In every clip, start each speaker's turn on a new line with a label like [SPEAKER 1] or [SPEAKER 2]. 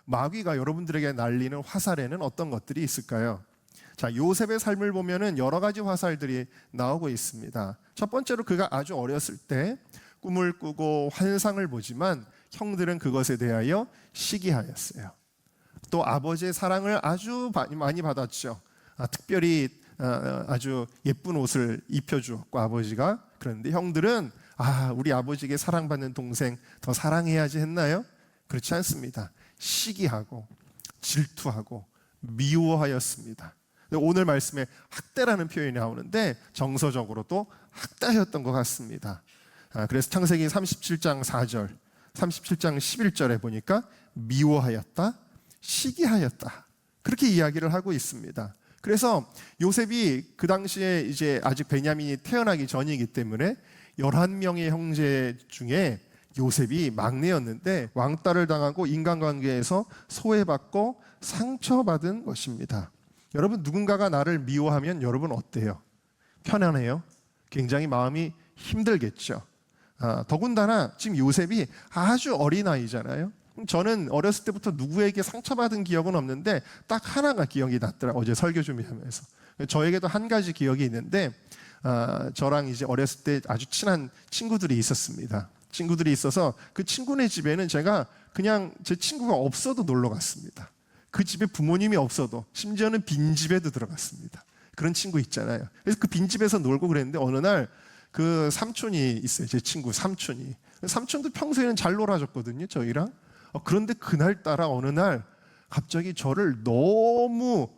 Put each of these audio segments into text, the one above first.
[SPEAKER 1] 마귀가 여러분들에게 날리는 화살에는 어떤 것들이 있을까요? 자, 요셉의 삶을 보면은 여러 가지 화살들이 나오고 있습니다. 첫 번째로 그가 아주 어렸을 때 꿈을 꾸고 환상을 보지만 형들은 그것에 대하여 시기하였어요. 또 아버지의 사랑을 아주 많이 받았죠. 특별히 아주 예쁜 옷을 입혀주었고 아버지가. 그런데 형들은 우리 아버지에게 사랑받는 동생 더 사랑해야지 했나요? 그렇지 않습니다. 시기하고 질투하고 미워하였습니다. 오늘 말씀에 학대라는 표현이 나오는데 정서적으로 또 학대였던 것 같습니다. 그래서 창세기 37장 4절, 37장 11절에 보니까 미워하였다, 시기하였다, 그렇게 이야기를 하고 있습니다. 그래서 요셉이 그 당시에 이제 아직 베냐민이 태어나기 전이기 때문에 11명의 형제 중에 요셉이 막내였는데 왕따를 당하고 인간관계에서 소외받고 상처받은 것입니다. 여러분, 누군가가 나를 미워하면 여러분 어때요? 편안해요? 굉장히 마음이 힘들겠죠. 더군다나 지금 요셉이 아주 어린아이잖아요. 저는 어렸을 때부터 누구에게 상처받은 기억은 없는데 딱 하나가 기억이 났더라고요. 어제 설교 준비하면서. 저에게도 한 가지 기억이 있는데 저랑 이제 어렸을 때 아주 친한 친구들이 있었습니다. 친구들이 있어서 그 친구네 집에는 제가 그냥 제 친구가 없어도 놀러 갔습니다. 그 집에 부모님이 없어도, 심지어는 빈집에도 들어갔습니다. 그런 친구 있잖아요. 그래서 그 빈집에서 놀고 그랬는데 어느 날 그 삼촌이 있어요. 제 친구 삼촌이. 삼촌도 평소에는 잘 놀아줬거든요, 저희랑. 그런데 그날따라 어느 날 갑자기 저를 너무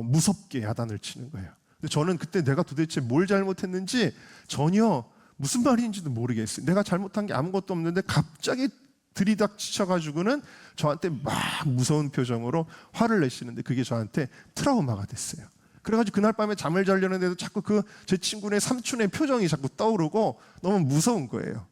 [SPEAKER 1] 무섭게 야단을 치는 거예요. 근데 저는 그때 내가 도대체 뭘 잘못했는지 전혀 무슨 말인지도 모르겠어요. 내가 잘못한 게 아무것도 없는데 갑자기 들이닥치셔가지고는 저한테 막 무서운 표정으로 화를 내시는데 그게 저한테 트라우마가 됐어요. 그래가지고 그날 밤에 잠을 자려는데도 자꾸 그 제 친구네 삼촌의 표정이 자꾸 떠오르고 너무 무서운 거예요.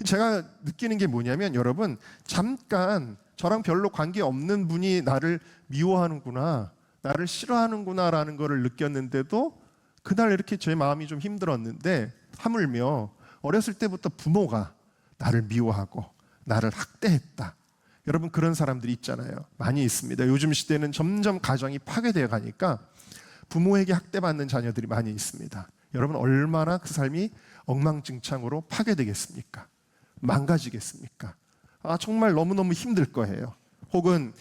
[SPEAKER 1] 제가 느끼는 게 뭐냐면 여러분, 잠깐 저랑 별로 관계없는 분이 나를 미워하는구나, 나를 싫어하는구나라는 거를 느꼈는데도 그날 이렇게 제 마음이 좀 힘들었는데 하물며 어렸을 때부터 부모가 나를 미워하고 나를 학대했다. 여러분, 그런 사람들이 있잖아요. 많이 있습니다. 요즘 시대는 점점 가정이 파괴되어 가니까 부모에게 학대받는 자녀들이 많이 있습니다. 여러분, 얼마나 그 삶이 엉망진창으로 파괴되겠습니까? 망가지겠습니까? 정말 너무너무 힘들 거예요. 혹은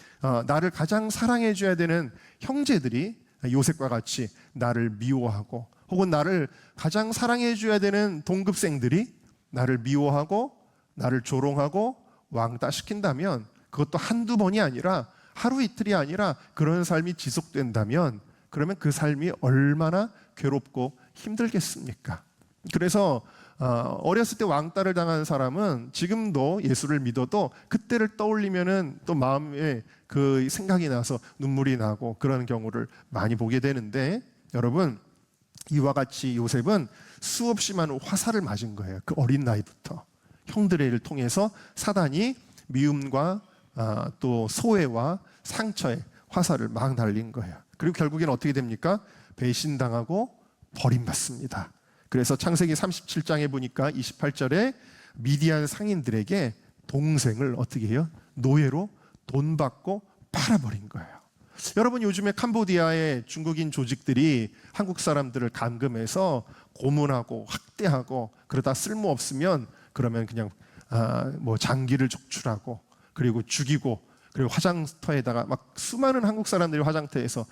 [SPEAKER 1] 나를 가장 사랑해줘야 되는 형제들이 요셉과 같이 나를 미워하고, 혹은 나를 가장 사랑해줘야 되는 동급생들이 나를 미워하고 나를 조롱하고 왕따시킨다면, 그것도 한두 번이 아니라 하루 이틀이 아니라 그런 삶이 지속된다면 그러면 그 삶이 얼마나 괴롭고 힘들겠습니까? 그래서 어렸을 때 왕따를 당한 사람은 지금도 예수를 믿어도 그때를 떠올리면은 또 마음에 그 생각이 나서 눈물이 나고 그런 경우를 많이 보게 되는데, 여러분, 이와 같이 요셉은 수없이 많은 화살을 맞은 거예요. 그 어린 나이부터 형들의 일을 통해서 사단이 미움과 또 소외와 상처에 화살을 막 날린 거예요. 그리고 결국엔 어떻게 됩니까? 배신당하고 버림받습니다. 그래서 창세기 37장에 보니까 28절에 미디안 상인들에게 동생을 어떻게 해요? 노예로 돈 받고 팔아버린 거예요. 여러분, 요즘에 캄보디아의 중국인 조직들이 한국 사람들을 감금해서 고문하고 학대하고 그러다 쓸모없으면 그러면 그냥 장기를 적출하고 그리고 죽이고, 그리고 화장터에다가 막 수많은 한국 사람들이 화장터에서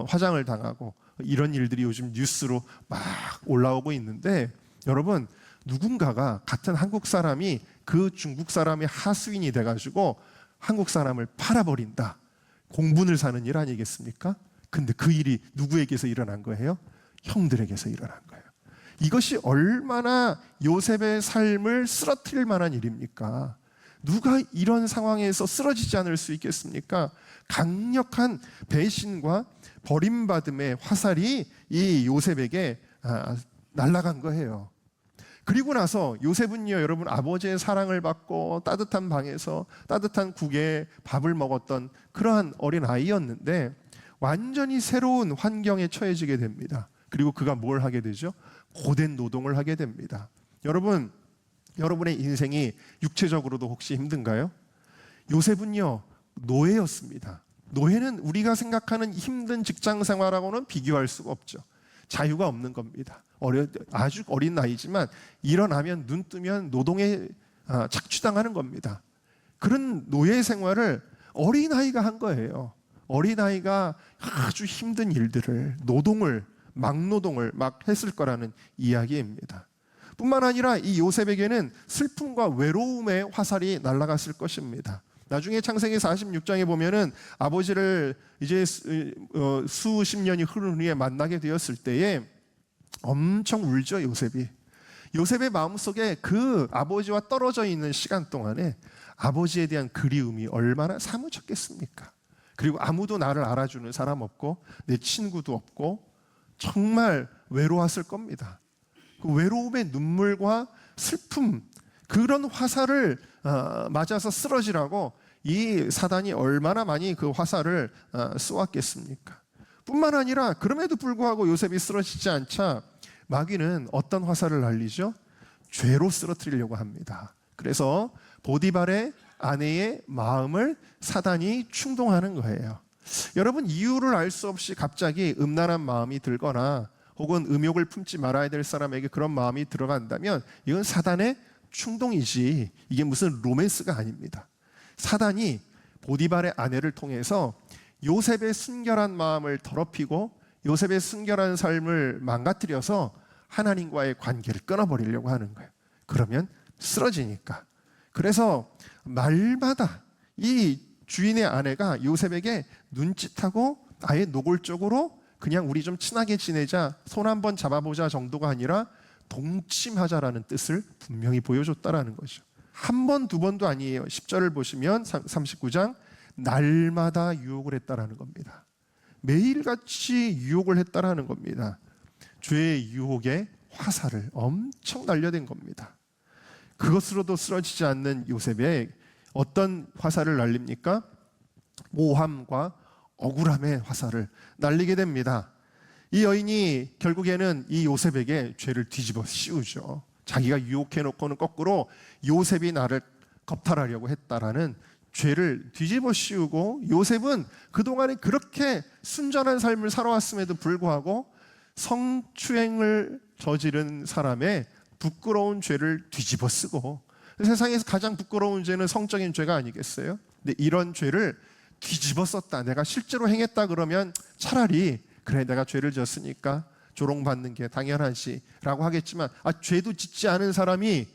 [SPEAKER 1] 화장을 당하고 이런 일들이 요즘 뉴스로 막 올라오고 있는데, 여러분, 누군가가 같은 한국 사람이 그 중국 사람의 하수인이 돼가지고 한국 사람을 팔아버린다. 공분을 사는 일 아니겠습니까? 근데 그 일이 누구에게서 일어난 거예요? 형들에게서 일어난 거예요. 이것이 얼마나 요셉의 삶을 쓰러뜨릴 만한 일입니까? 누가 이런 상황에서 쓰러지지 않을 수 있겠습니까? 강력한 배신과 버림받음의 화살이 이 요셉에게 날아간 거예요. 그리고 나서 요셉은요, 여러분, 아버지의 사랑을 받고 따뜻한 방에서 따뜻한 국에 밥을 먹었던 그러한 어린 아이였는데 완전히 새로운 환경에 처해지게 됩니다. 그리고 그가 뭘 하게 되죠? 고된 노동을 하게 됩니다. 여러분, 여러분의 인생이 육체적으로도 혹시 힘든가요? 요셉은요, 노예였습니다. 노예는 우리가 생각하는 힘든 직장 생활하고는 비교할 수가 없죠. 자유가 없는 겁니다. 아주 어린 나이지만 일어나면 눈 뜨면 노동에 착취당하는 겁니다. 그런 노예 생활을 어린아이가 한 거예요. 어린아이가 아주 힘든 일들을, 노동을, 막노동을 막 했을 거라는 이야기입니다. 뿐만 아니라 이 요셉에게는 슬픔과 외로움의 화살이 날아갔을 것입니다. 나중에 창세기 46장에 보면은 아버지를 이제 수십 년이 흐른 후에 만나게 되었을 때에 엄청 울죠, 요셉이. 요셉의 마음속에 그 아버지와 떨어져 있는 시간 동안에 아버지에 대한 그리움이 얼마나 사무쳤겠습니까? 그리고 아무도 나를 알아주는 사람 없고 내 친구도 없고 정말 외로웠을 겁니다. 그 외로움의 눈물과 슬픔, 그런 화살을 맞아서 쓰러지라고 이 사단이 얼마나 많이 그 화살을 쏘았겠습니까? 뿐만 아니라 그럼에도 불구하고 요셉이 쓰러지지 않자 마귀는 어떤 화살을 날리죠? 죄로 쓰러뜨리려고 합니다. 그래서 보디발의 아내의 마음을 사단이 충동하는 거예요. 여러분, 이유를 알 수 없이 갑자기 음란한 마음이 들거나 혹은 음욕을 품지 말아야 될 사람에게 그런 마음이 들어간다면 이건 사단의 충동이지, 이게 무슨 로맨스가 아닙니다. 사단이 보디발의 아내를 통해서 요셉의 순결한 마음을 더럽히고 요셉의 순결한 삶을 망가뜨려서 하나님과의 관계를 끊어버리려고 하는 거예요. 그러면 쓰러지니까. 그래서 날마다 이 주인의 아내가 요셉에게 눈짓하고 아예 노골적으로 그냥 우리 좀 친하게 지내자, 손 한번 잡아보자 정도가 아니라 동침하자라는 뜻을 분명히 보여줬다라는 거죠. 한 번, 두 번도 아니에요. 10절을 보시면 39장 날마다 유혹을 했다라는 겁니다. 매일같이 유혹을 했다라는 겁니다. 죄의 유혹에 화살을 엄청 날려댄 겁니다. 그것으로도 쓰러지지 않는 요셉에 어떤 화살을 날립니까? 모함과 억울함의 화살을 날리게 됩니다. 이 여인이 결국에는 이 요셉에게 죄를 뒤집어 씌우죠. 자기가 유혹해놓고는 거꾸로 요셉이 나를 겁탈하려고 했다라는 죄를 뒤집어 씌우고, 요셉은 그동안에 그렇게 순전한 삶을 살아왔음에도 불구하고 성추행을 저지른 사람의 부끄러운 죄를 뒤집어 쓰고, 세상에서 가장 부끄러운 죄는 성적인 죄가 아니겠어요? 근데 이런 죄를 뒤집어 썼다, 내가 실제로 행했다 그러면 차라리 그래 내가 죄를 졌으니까 조롱받는 게 당연하지 라고 하겠지만, 죄도 짓지 않은 사람이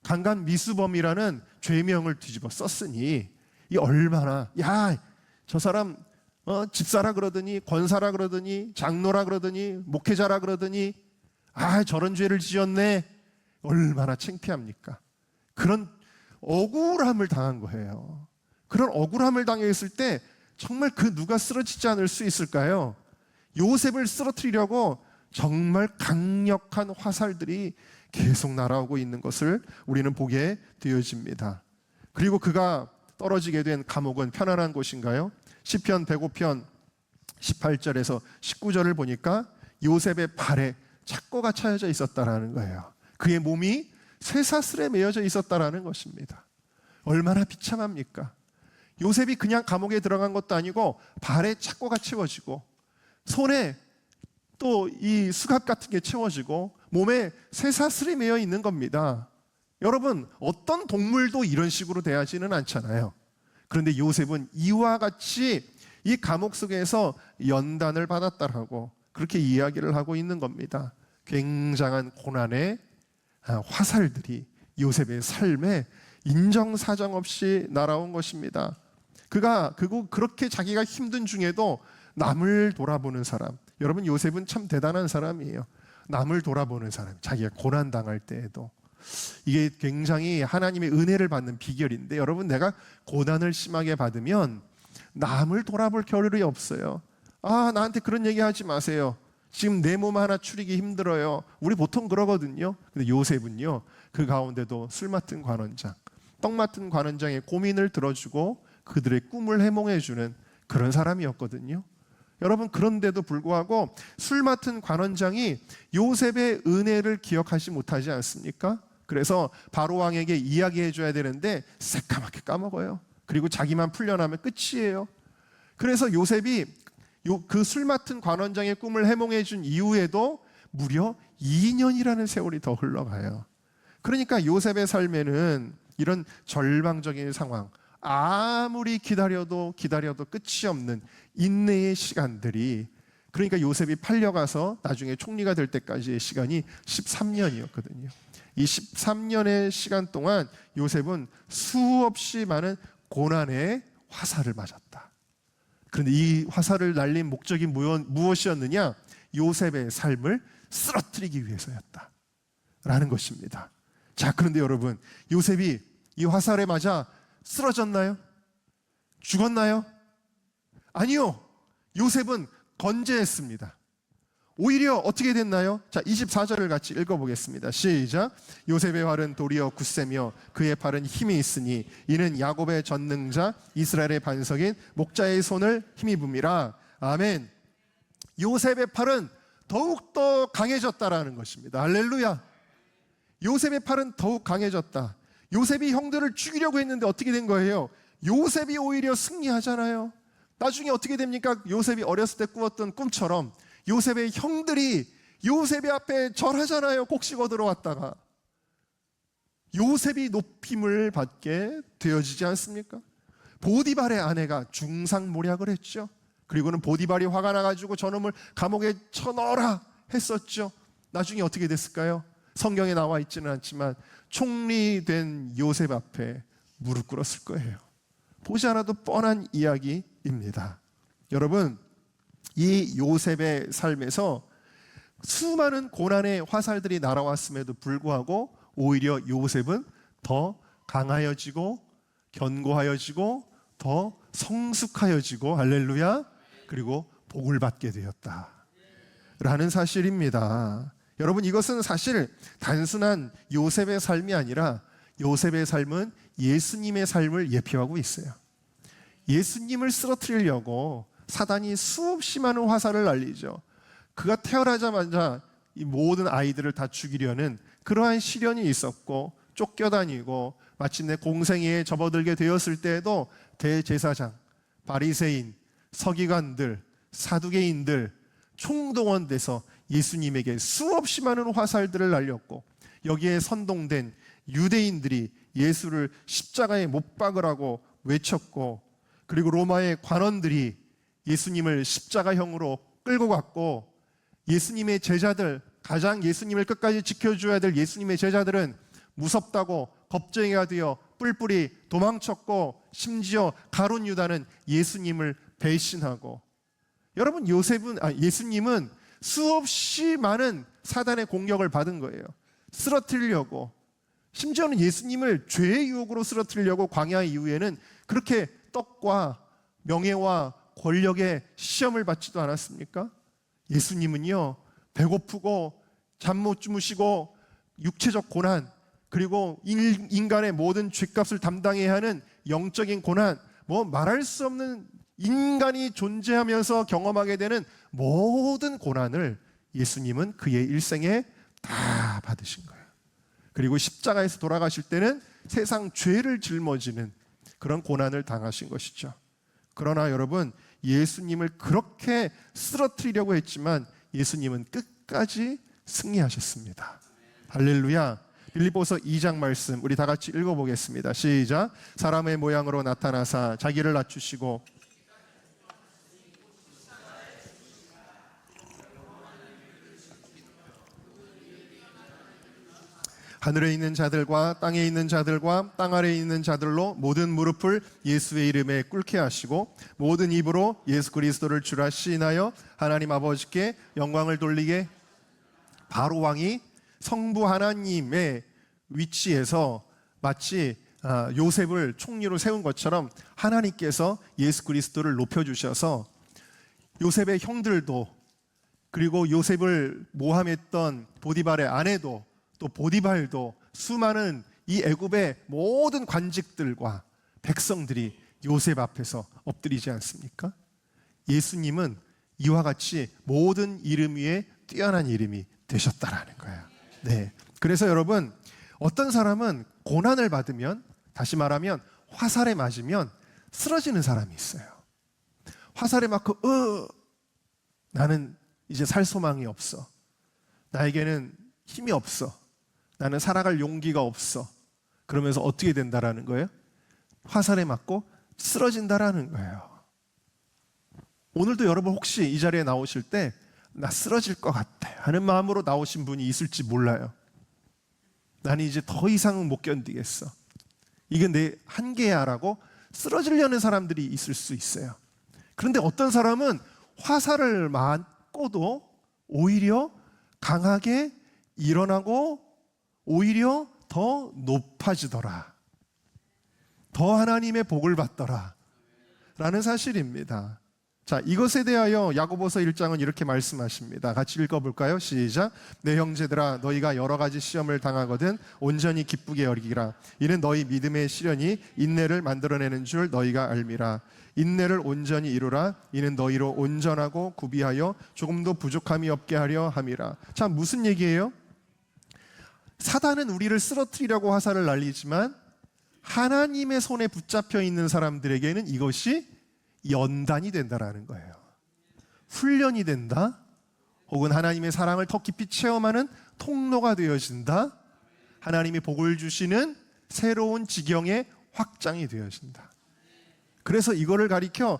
[SPEAKER 1] 강간 미수범이라는 죄명을 뒤집어 썼으니 이 얼마나, 야 저 사람 집사라 그러더니 권사라 그러더니 장로라 그러더니 목회자라 그러더니 저런 죄를 지었네, 얼마나 창피합니까? 그런 억울함을 당한 거예요. 그런 억울함을 당했을 때 정말 그 누가 쓰러지지 않을 수 있을까요? 요셉을 쓰러뜨리려고 정말 강력한 화살들이 계속 날아오고 있는 것을 우리는 보게 되어집니다. 그리고 그가 떨어지게 된 감옥은 편안한 곳인가요? 시편 105편 18절에서 19절을 보니까 요셉의 발에 착고가 차여져 있었다라는 거예요. 그의 몸이 쇠사슬에 매여져 있었다라는 것입니다. 얼마나 비참합니까? 요셉이 그냥 감옥에 들어간 것도 아니고 발에 착고가 채워지고 손에 또 이 수갑 같은 게 채워지고 몸에 쇠사슬이 매여 있는 겁니다. 여러분, 어떤 동물도 이런 식으로 대하지는 않잖아요. 그런데 요셉은 이와 같이 이 감옥 속에서 연단을 받았다라고 그렇게 이야기를 하고 있는 겁니다. 굉장한 고난의 화살들이 요셉의 삶에 인정사정 없이 날아온 것입니다. 그가 그렇게 자기가 힘든 중에도 남을 돌아보는 사람, 여러분 요셉은 참 대단한 사람이에요. 남을 돌아보는 사람, 자기가 고난당할 때에도. 이게 굉장히 하나님의 은혜를 받는 비결인데, 여러분 내가 고난을 심하게 받으면 남을 돌아볼 겨를이 없어요. 나한테 그런 얘기 하지 마세요. 지금 내 몸 하나 추리기 힘들어요. 우리 보통 그러거든요. 근데 요셉은요, 그 가운데도 술 맡은 관원장, 떡 맡은 관원장의 고민을 들어주고 그들의 꿈을 해몽해주는 그런 사람이었거든요. 여러분, 그런데도 불구하고 술 맡은 관원장이 요셉의 은혜를 기억하지 못하지 않습니까? 그래서 바로 왕에게 이야기해 줘야 되는데 새까맣게 까먹어요. 그리고 자기만 풀려나면 끝이에요. 그래서 요셉이 그 술 맡은 관원장의 꿈을 해몽해 준 이후에도 무려 2년이라는 세월이 더 흘러가요. 그러니까 요셉의 삶에는 이런 절망적인 상황, 아무리 기다려도 끝이 없는 인내의 시간들이, 그러니까 요셉이 팔려가서 나중에 총리가 될 때까지의 시간이 13년이었거든요. 이 13년의 시간 동안 요셉은 수없이 많은 고난의 화살을 맞았다. 그런데 이 화살을 날린 목적이 무엇이었느냐? 요셉의 삶을 쓰러뜨리기 위해서였다 라는 것입니다. 자, 그런데 여러분, 요셉이 이 화살에 맞아 쓰러졌나요? 죽었나요? 아니요. 요셉은 건재했습니다. 오히려 어떻게 됐나요? 자, 24절을 같이 읽어보겠습니다. 시작. 요셉의 활은 도리어 굳세며 그의 팔은 힘이 있으니 이는 야곱의 전능자 이스라엘의 반석인 목자의 손을 힘입음이라. 아멘. 요셉의 팔은 더욱더 강해졌다라는 것입니다. 할렐루야. 요셉의 팔은 더욱 강해졌다. 요셉이 형들을 죽이려고 했는데 어떻게 된 거예요? 요셉이 오히려 승리하잖아요. 나중에 어떻게 됩니까? 요셉이 어렸을 때 꾸었던 꿈처럼 요셉의 형들이 요셉의 앞에 절하잖아요. 곡식어 들어왔다가 요셉이 높임을 받게 되어지지 않습니까? 보디발의 아내가 중상모략을 했죠. 그리고는 보디발이 화가 나가지고 저놈을 감옥에 쳐넣어라 했었죠. 나중에 어떻게 됐을까요? 성경에 나와 있지는 않지만 총리 된 요셉 앞에 무릎 꿇었을 거예요. 보지 않아도 뻔한 이야기입니다. 여러분, 이 요셉의 삶에서 수많은 고난의 화살들이 날아왔음에도 불구하고 오히려 요셉은 더 강하여지고 견고하여지고 더 성숙하여지고, 할렐루야, 그리고 복을 받게 되었다 라는 사실입니다. 여러분, 이것은 사실 단순한 요셉의 삶이 아니라 요셉의 삶은 예수님의 삶을 예표하고 있어요. 예수님을 쓰러뜨리려고 사단이 수없이 많은 화살을 날리죠. 그가 태어나자마자 이 모든 아이들을 다 죽이려는 그러한 시련이 있었고, 쫓겨다니고 마침내 공생애에 접어들게 되었을 때에도 대제사장, 바리새인, 서기관들, 사두개인들 총동원돼서 예수님에게 수없이 많은 화살들을 날렸고, 여기에 선동된 유대인들이 예수를 십자가에 못 박으라고 외쳤고, 그리고 로마의 관원들이 예수님을 십자가형으로 끌고 갔고, 예수님의 제자들, 가장 예수님을 끝까지 지켜줘야 될 예수님의 제자들은 무섭다고 겁쟁이가 되어 뿔뿔이 도망쳤고, 심지어 가룟 유다는 예수님을 배신하고, 여러분, 예수님은 수없이 많은 사단의 공격을 받은 거예요. 쓰러뜨리려고, 심지어는 예수님을 죄의 유혹으로 쓰러뜨리려고 광야 이후에는 그렇게 떡과 명예와 권력의 시험을 받지도 않았습니까? 예수님은요, 배고프고 잠 못 주무시고 육체적 고난, 그리고 인간의 모든 죗값을 담당해야 하는 영적인 고난, 말할 수 없는 인간이 존재하면서 경험하게 되는 모든 고난을 예수님은 그의 일생에 다 받으신 거예요. 그리고 십자가에서 돌아가실 때는 세상 죄를 짊어지는 그런 고난을 당하신 것이죠. 그러나 여러분, 예수님을 그렇게 쓰러뜨리려고 했지만 예수님은 끝까지 승리하셨습니다. 할렐루야. 빌립보서 2장 말씀 우리 다 같이 읽어보겠습니다. 시작. 사람의 모양으로 나타나사 자기를 낮추시고 하늘에 있는 자들과 땅에 있는 자들과 땅 아래에 있는 자들로 모든 무릎을 예수의 이름에 꿇게 하시고 모든 입으로 예수 그리스도를 주라 시인하여 하나님 아버지께 영광을 돌리게. 바로 왕이 성부 하나님의 위치에서 마치 요셉을 총리로 세운 것처럼 하나님께서 예수 그리스도를 높여주셔서 요셉의 형들도, 그리고 요셉을 모함했던 보디발의 아내도, 또 보디발도, 수많은 이 애굽의 모든 관직들과 백성들이 요셉 앞에서 엎드리지 않습니까? 예수님은 이와 같이 모든 이름 위에 뛰어난 이름이 되셨다라는 거예요. 네. 그래서 여러분, 어떤 사람은 고난을 받으면, 다시 말하면 화살에 맞으면 쓰러지는 사람이 있어요. 화살에 맞고 나는 이제 살 소망이 없어. 나에게는 힘이 없어. 나는 살아갈 용기가 없어. 그러면서 어떻게 된다라는 거예요? 화살에 맞고 쓰러진다라는 거예요. 오늘도 여러분 혹시 이 자리에 나오실 때 나 쓰러질 것 같아 하는 마음으로 나오신 분이 있을지 몰라요. 나는 이제 더 이상은 못 견디겠어. 이게 내 한계야 라고 쓰러지려는 사람들이 있을 수 있어요. 그런데 어떤 사람은 화살을 맞고도 오히려 강하게 일어나고 오히려 더 높아지더라. 더 하나님의 복을 받더라 라는 사실입니다. 자, 이것에 대하여 야고보서 1장은 이렇게 말씀하십니다. 같이 읽어볼까요? 시작. 내 형제들아, 너희가 여러 가지 시험을 당하거든 온전히 기쁘게 여기라. 이는 너희 믿음의 시련이 인내를 만들어내는 줄 너희가 알미라. 인내를 온전히 이루라. 이는 너희로 온전하고 구비하여 조금도 부족함이 없게 하려 함이라. 자, 무슨 얘기예요? 사단은 우리를 쓰러뜨리려고 화살을 날리지만 하나님의 손에 붙잡혀 있는 사람들에게는 이것이 연단이 된다라는 거예요. 훈련이 된다. 혹은 하나님의 사랑을 더 깊이 체험하는 통로가 되어진다. 하나님이 복을 주시는 새로운 지경의 확장이 되어진다. 그래서 이거를 가리켜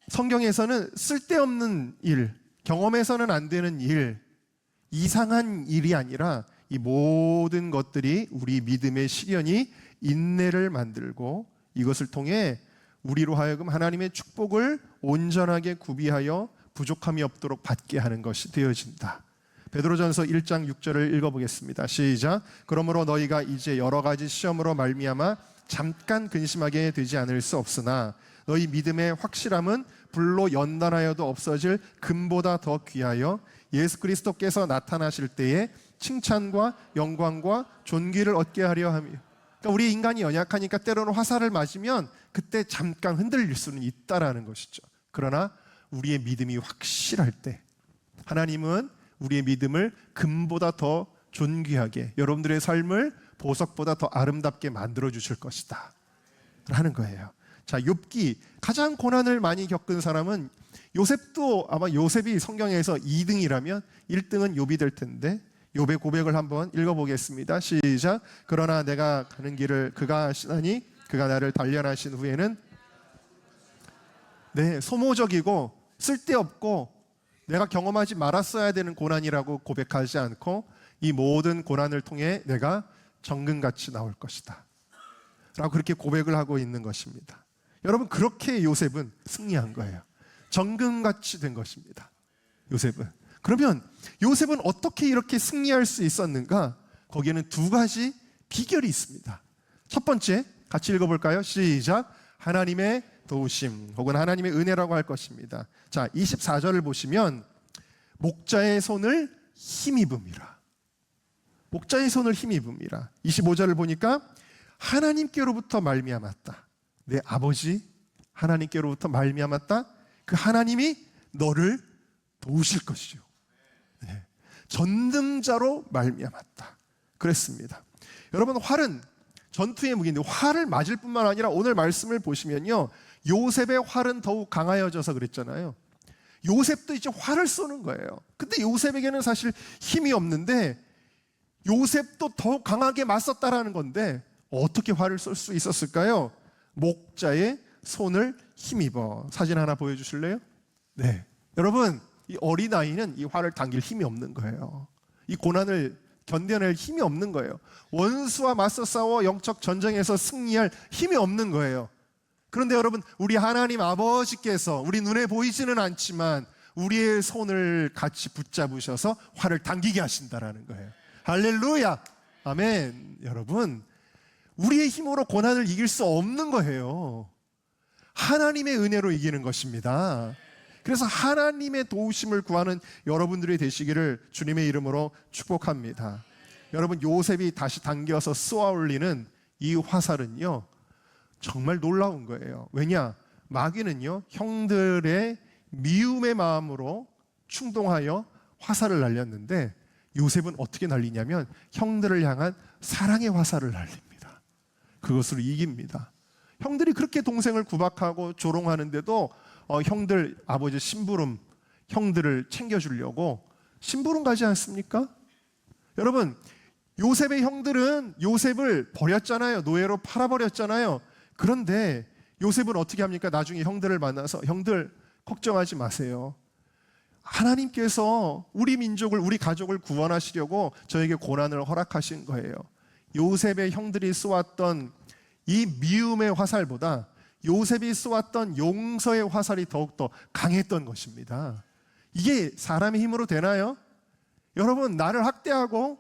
[SPEAKER 1] 성경에서는 쓸데없는 일, 경험해서는 안 되는 일, 이상한 일이 아니라 이 모든 것들이 우리 믿음의 시련이 인내를 만들고 이것을 통해 우리로 하여금 하나님의 축복을 온전하게 구비하여 부족함이 없도록 받게 하는 것이 되어진다. 베드로전서 1장 6절을 읽어보겠습니다. 시작. 그러므로 너희가 이제 여러 가지 시험으로 말미암아 잠깐 근심하게 되지 않을 수 없으나 너희 믿음의 확실함은 불로 연단하여도 없어질 금보다 더 귀하여 예수 그리스도께서 나타나실 때에 칭찬과 영광과 존귀를 얻게 하려 함이요. 그러니까 우리 인간이 연약하니까 때로는 화살을 맞으면 그때 잠깐 흔들릴 수는 있다라는 것이죠. 그러나 우리의 믿음이 확실할 때 하나님은 우리의 믿음을 금보다 더 존귀하게, 여러분들의 삶을 보석보다 더 아름답게 만들어 주실 것이다 하는 거예요. 자, 욥기 가장 고난을 많이 겪은 사람은 요셉도 아마 요셉이 성경에서 2등이라면 1등은 욥이 될 텐데 욥의 고백을 한번 읽어보겠습니다. 시작. 그러나 내가 가는 길을 그가 아시나니 그가 나를 단련하신 후에는 소모적이고 쓸데없고 내가 경험하지 말았어야 되는 고난이라고 고백하지 않고 이 모든 고난을 통해 내가 정금같이 나올 것이다 라고 그렇게 고백을 하고 있는 것입니다. 여러분, 그렇게 요셉은 승리한 거예요. 정금같이 된 것입니다. 요셉은. 그러면 요셉은 어떻게 이렇게 승리할 수 있었는가? 거기에는 두 가지 비결이 있습니다. 첫 번째, 같이 읽어볼까요? 시작. 하나님의 도우심 혹은 하나님의 은혜라고 할 것입니다. 자, 24절을 보시면 목자의 손을 힘입음이라. 목자의 손을 힘입음이라. 25절을 보니까 하나님께로부터 말미암았다. 내 아버지 하나님께로부터 말미암았다. 그 하나님이 너를 도우실 것이요. 전능자로 말미암았다. 그랬습니다. 여러분, 활은 전투의 무기인데 활을 맞을 뿐만 아니라 오늘 말씀을 보시면요, 요셉의 활은 더욱 강하여져서 그랬잖아요. 요셉도 이제 활을 쏘는 거예요. 근데 요셉에게는 사실 힘이 없는데 요셉도 더욱 강하게 맞섰다라는 건데 어떻게 활을 쏠 수 있었을까요? 목자의 손을 힘입어. 사진 하나 보여주실래요? 네, 여러분, 이 어린아이는 이 활을 당길 힘이 없는 거예요. 이 고난을 견뎌낼 힘이 없는 거예요. 원수와 맞서 싸워 영적 전쟁에서 승리할 힘이 없는 거예요. 그런데 여러분, 우리 하나님 아버지께서 우리 눈에 보이지는 않지만 우리의 손을 같이 붙잡으셔서 활을 당기게 하신다라는 거예요. 할렐루야, 아멘. 여러분, 우리의 힘으로 고난을 이길 수 없는 거예요. 하나님의 은혜로 이기는 것입니다. 그래서 하나님의 도우심을 구하는 여러분들이 되시기를 주님의 이름으로 축복합니다. 여러분, 요셉이 다시 당겨서 쏘아 올리는 이 화살은요, 정말 놀라운 거예요. 왜냐? 마귀는요, 형들의 미움의 마음으로 충동하여 화살을 날렸는데 요셉은 어떻게 날리냐면 형들을 향한 사랑의 화살을 날립니다. 그것으로 이깁니다. 형들이 그렇게 동생을 구박하고 조롱하는데도 형들 아버지 심부름 형들을 챙겨주려고 심부름 가지 않습니까? 여러분, 요셉의 형들은 요셉을 버렸잖아요. 노예로 팔아버렸잖아요. 그런데 요셉은 어떻게 합니까? 나중에 형들을 만나서 형들 걱정하지 마세요. 하나님께서 우리 민족을, 우리 가족을 구원하시려고 저에게 고난을 허락하신 거예요. 요셉의 형들이 쏘았던 이 미움의 화살보다 요셉이 쏘았던 용서의 화살이 더욱더 강했던 것입니다. 이게 사람의 힘으로 되나요? 여러분, 나를 학대하고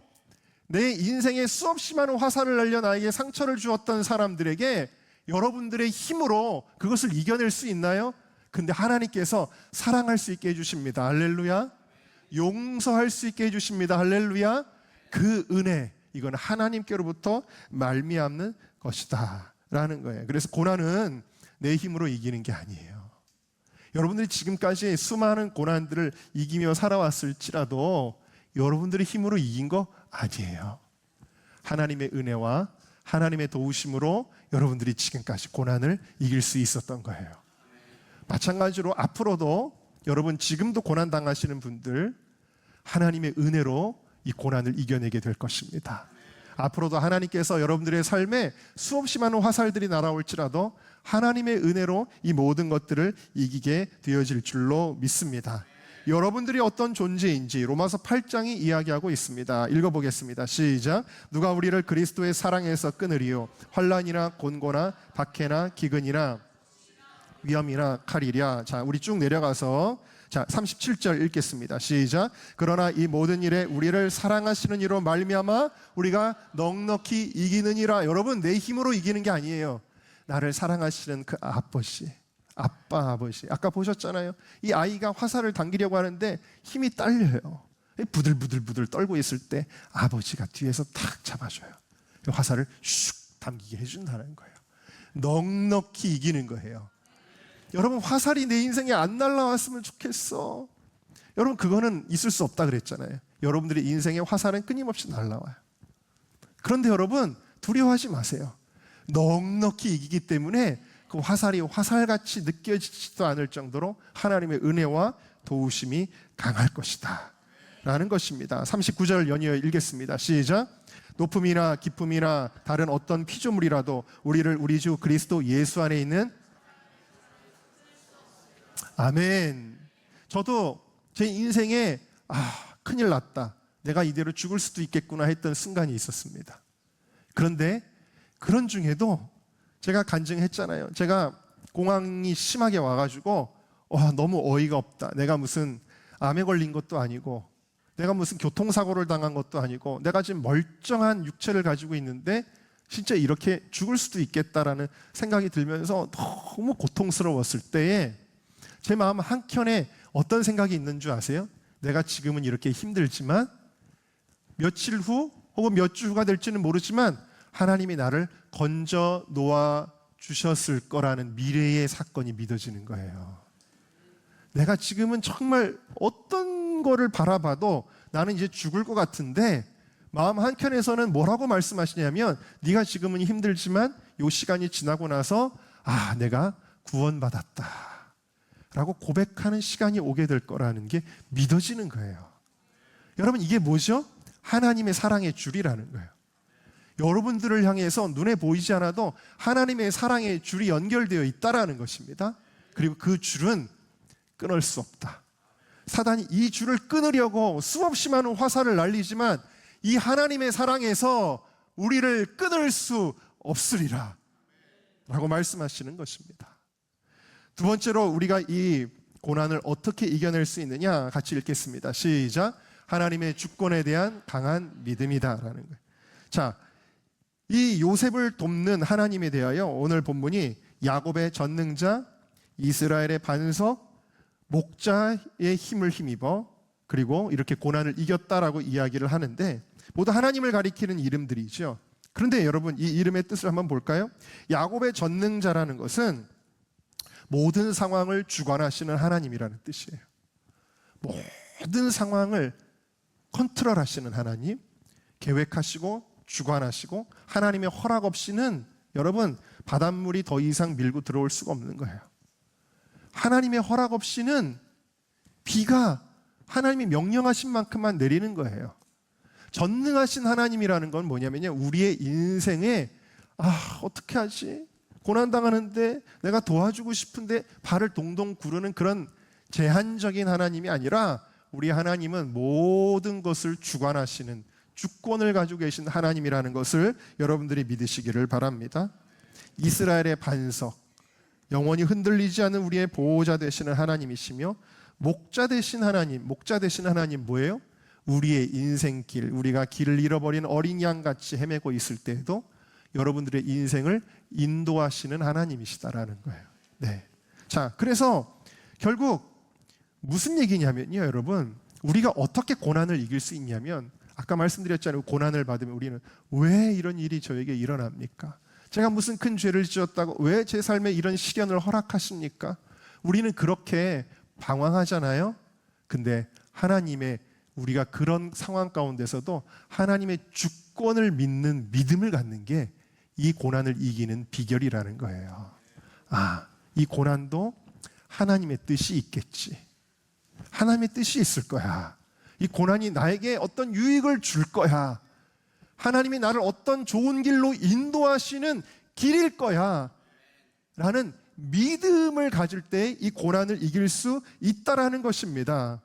[SPEAKER 1] 내 인생에 수없이 많은 화살을 날려 나에게 상처를 주었던 사람들에게 여러분들의 힘으로 그것을 이겨낼 수 있나요? 근데 하나님께서 사랑할 수 있게 해주십니다. 할렐루야. 용서할 수 있게 해주십니다. 할렐루야. 그 은혜, 이건 하나님께로부터 말미암는 것이다 라는 거예요. 그래서 고난은 내 힘으로 이기는 게 아니에요. 여러분들이 지금까지 수많은 고난들을 이기며 살아왔을지라도 여러분들의 힘으로 이긴 거 아니에요. 하나님의 은혜와 하나님의 도우심으로 여러분들이 지금까지 고난을 이길 수 있었던 거예요. 마찬가지로 앞으로도 여러분 지금도 고난 당하시는 분들 하나님의 은혜로 이 고난을 이겨내게 될 것입니다. 앞으로도 하나님께서 여러분들의 삶에 수없이 많은 화살들이 날아올지라도 하나님의 은혜로 이 모든 것들을 이기게 되어질 줄로 믿습니다. 여러분들이 어떤 존재인지 로마서 8장이 이야기하고 있습니다. 읽어보겠습니다. 시작. 누가 우리를 그리스도의 사랑에서 끊으리요? 환난이나 곤고나 박해나 기근이나 위험이나 칼이랴. 자, 우리 쭉 내려가서 37절 읽겠습니다. 시작. 그러나 이 모든 일에 우리를 사랑하시는 이로 말미암아 우리가 넉넉히 이기느니라. 여러분, 내 힘으로 이기는 게 아니에요. 나를 사랑하시는 그 아빠 아버지. 아까 보셨잖아요. 이 아이가 화살을 당기려고 하는데 힘이 딸려요. 부들부들 떨고 있을 때 아버지가 뒤에서 탁 잡아줘요. 화살을 슉 당기게 해준다는 거예요. 넉넉히 이기는 거예요. 여러분, 화살이 내 인생에 안 날라왔으면 좋겠어. 여러분, 그거는 있을 수 없다 그랬잖아요. 여러분들의 인생에 화살은 끊임없이 날라와요. 그런데 여러분, 두려워하지 마세요. 넉넉히 이기기 때문에 그 화살이 화살같이 느껴지지도 않을 정도로 하나님의 은혜와 도우심이 강할 것이다 라는 것입니다. 39절 연이어 읽겠습니다. 시작. 높음이나 깊음이나 다른 어떤 피조물이라도 우리를 우리 주 그리스도 예수 안에 있는 아멘. 저도 제 인생에 큰일 났다, 내가 이대로 죽을 수도 있겠구나 했던 순간이 있었습니다. 그런데 그런 중에도 제가 간증했잖아요. 제가 공황이 심하게 와가지고 너무 어이가 없다. 내가 무슨 암에 걸린 것도 아니고 내가 무슨 교통사고를 당한 것도 아니고 내가 지금 멀쩡한 육체를 가지고 있는데 진짜 이렇게 죽을 수도 있겠다라는 생각이 들면서 너무 고통스러웠을 때에 제 마음 한켠에 어떤 생각이 있는 줄 아세요? 내가 지금은 이렇게 힘들지만 며칠 후 혹은 몇 주 후가 될지는 모르지만 하나님이 나를 건져 놓아 주셨을 거라는 미래의 사건이 믿어지는 거예요. 내가 지금은 정말 어떤 거를 바라봐도 나는 이제 죽을 것 같은데 마음 한켠에서는 뭐라고 말씀하시냐면 네가 지금은 힘들지만 이 시간이 지나고 나서 내가 구원받았다 라고 고백하는 시간이 오게 될 거라는 게 믿어지는 거예요. 여러분, 이게 뭐죠? 하나님의 사랑의 줄이라는 거예요. 여러분들을 향해서 눈에 보이지 않아도 하나님의 사랑의 줄이 연결되어 있다라는 것입니다. 그리고 그 줄은 끊을 수 없다. 사단이 이 줄을 끊으려고 수없이 많은 화살을 날리지만 이 하나님의 사랑에서 우리를 끊을 수 없으리라 라고 말씀하시는 것입니다. 두 번째로 우리가 이 고난을 어떻게 이겨낼 수 있느냐 같이 읽겠습니다. 시작. 하나님의 주권에 대한 강한 믿음이다라는 거예요. 자, 이 요셉을 돕는 하나님에 대하여 오늘 본문이 야곱의 전능자, 이스라엘의 반석, 목자의 힘을 힘입어 그리고 이렇게 고난을 이겼다라고 이야기를 하는데 모두 하나님을 가리키는 이름들이죠. 그런데 여러분, 이 이름의 뜻을 한번 볼까요? 야곱의 전능자라는 것은 모든 상황을 주관하시는 하나님이라는 뜻이에요. 모든 상황을 컨트롤하시는 하나님, 계획하시고 주관하시고 하나님의 허락 없이는 여러분 바닷물이 더 이상 밀고 들어올 수가 없는 거예요. 하나님의 허락 없이는 비가 하나님이 명령하신 만큼만 내리는 거예요. 전능하신 하나님이라는 건 뭐냐면요, 우리의 인생에 어떻게 하지? 고난당하는데 내가 도와주고 싶은데 발을 동동 구르는 그런 제한적인 하나님이 아니라 우리 하나님은 모든 것을 주관하시는 주권을 가지고 계신 하나님이라는 것을 여러분들이 믿으시기를 바랍니다. 이스라엘의 반석, 영원히 흔들리지 않는 우리의 보호자 되시는 하나님이시며 목자 되신 하나님 뭐예요? 우리의 인생길, 우리가 길을 잃어버린 어린 양같이 헤매고 있을 때에도 여러분들의 인생을 인도하시는 하나님이시다라는 거예요. 네. 자, 그래서 결국 무슨 얘기냐면요, 여러분, 우리가 어떻게 고난을 이길 수 있냐면, 아까 말씀드렸잖아요. 고난을 받으면 우리는 왜 이런 일이 저에게 일어납니까? 제가 무슨 큰 죄를 지었다고 왜 제 삶에 이런 시련을 허락하십니까? 우리는 그렇게 방황하잖아요. 근데 하나님의, 우리가 그런 상황 가운데서도 하나님의 주권을 믿는 믿음을 갖는 게 이 고난을 이기는 비결이라는 거예요. 이 고난도 하나님의 뜻이 있겠지. 하나님의 뜻이 있을 거야. 이 고난이 나에게 어떤 유익을 줄 거야. 하나님이 나를 어떤 좋은 길로 인도하시는 길일 거야. 라는 믿음을 가질 때 이 고난을 이길 수 있다라는 것입니다.